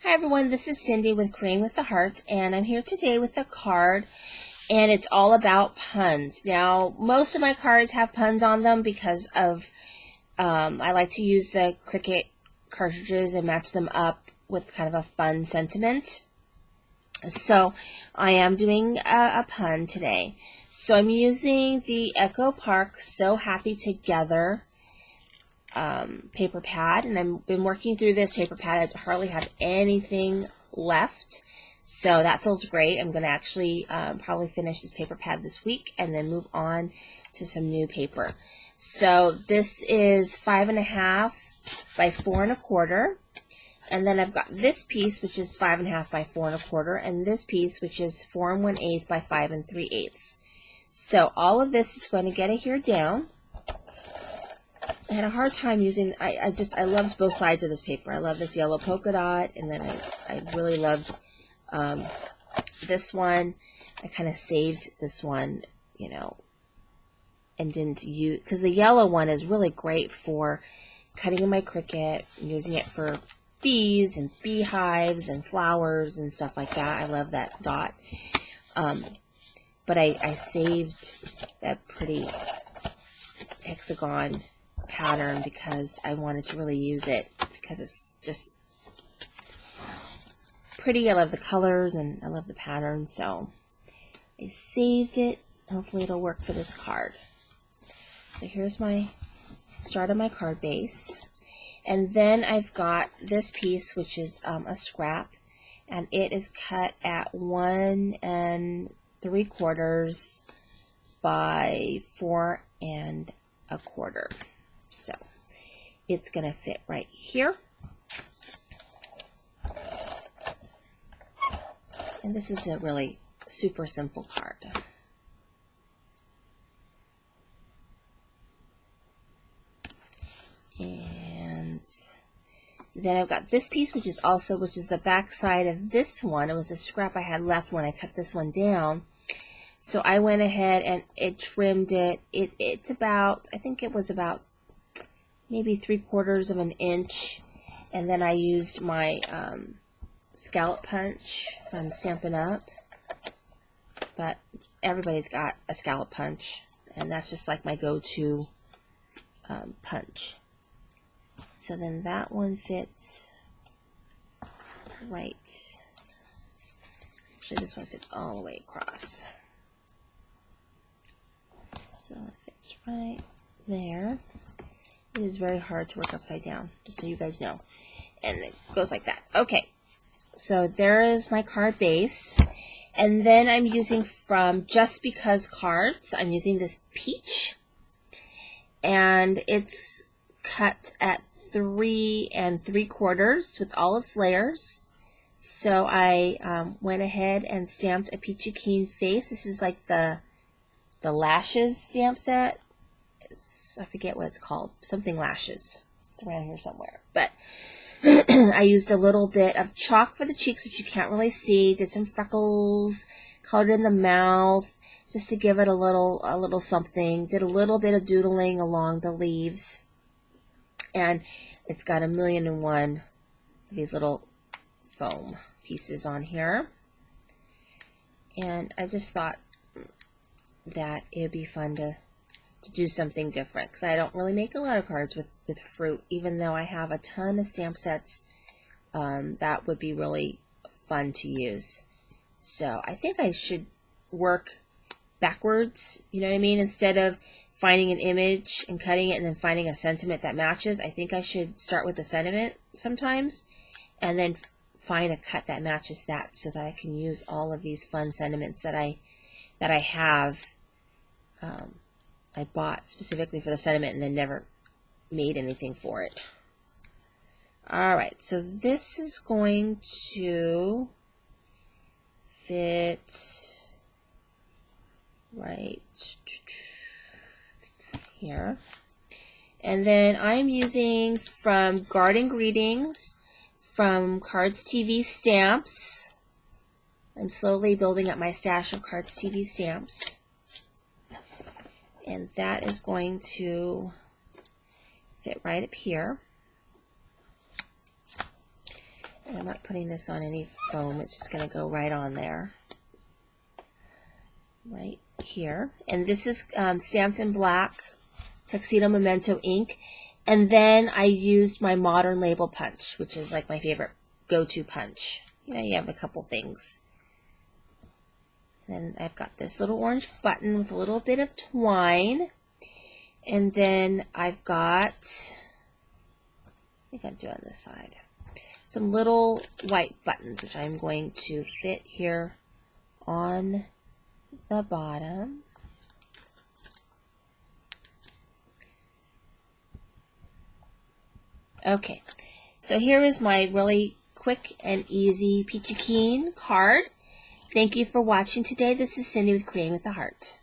Hi everyone, this is Cindy with Creating with the Heart, and I'm here today with a card, and it's all about puns. Now, most of my cards have puns on them because of, I like to use the Cricut cartridges and match them up with kind of a fun sentiment. So, I am doing a pun today. So, I'm using the Echo Park So Happy Together paper pad, and I've been working through this paper pad. I hardly have anything left, so that feels great. I'm going to actually probably finish this paper pad this week and then move on to some new paper. So this is 5.5 by 4.25, and then I've got this piece which is 5.5 by 4.25, and this piece which is 4 1/8 by 5 3/8. So all of this is going to get adhered down. I had a hard time using, I loved both sides of this paper. I love this yellow polka dot, and then I really loved this one. I kind of saved this one, you know, and didn't use, because the yellow one is really great for cutting in my Cricut, using it for bees and beehives and flowers and stuff like that. I love that dot. But I saved that pretty hexagon pattern because I wanted to really use it because it's just pretty. I love the colors and I love the pattern, so I saved it. Hopefully it'll work for this card. So here's my start of my card base, and then I've got this piece which is a scrap, and it is cut at 1 3/4 by 4 1/4. So it's going to fit right here. And this is a really super simple card. And then I've got this piece which is the back side of this one. It was a scrap I had left when I cut this one down. So I went ahead and it trimmed it. It's about, I think it was about maybe 3/4 of an inch, and then I used my scallop punch from Stampin' Up, but everybody's got a scallop punch, and that's just like my go-to punch. So then that one fits right. Actually, this one fits all the way across. So it fits right there. It is very hard to work upside down, just so you guys know. And it goes like that. Okay, so there is my card base. And then I'm using from Just Because cards, I'm using this peach. And it's cut at 3 3/4 with all its layers. So I went ahead and stamped a Peachy Keen face. This is like the lashes stamp set. I forget what it's called, something lashes. It's around here somewhere. But I used a little bit of chalk for the cheeks, which you can't really see. Did some freckles, colored in the mouth, just to give it a little something. Did a little bit of doodling along the leaves, and it's got 1,000,001 of these little foam pieces on here. And I just thought that it would be fun to do something different, because I don't really make a lot of cards with fruit, even though I have a ton of stamp sets that would be really fun to use. So I think I should work backwards, you know what I mean? Instead of finding an image and cutting it and then finding a sentiment that matches, I think I should start with the sentiment sometimes and then find a cut that matches that, so that I can use all of these fun sentiments that I have. I bought specifically for the sentiment and then never made anything for it. Alright, so this is going to fit right here. And then I'm using from Garden Greetings from Cards TV stamps. I'm slowly building up my stash of Cards TV stamps. And that is going to fit right up here. I'm not putting this on any foam. It's just going to go right on there. Right here. And this is stamped in black Tuxedo Memento ink. And then I used my Modern Label punch, which is like my favorite go-to punch. You know, you have a couple things. Then I've got this little orange button with a little bit of twine. And then I've got, I think I'm doing this side, some little white buttons, which I'm going to fit here on the bottom. Okay, so here is my really quick and easy Peachy Keen card. Thank you for watching today. This is Cindy with Creating with a Heart.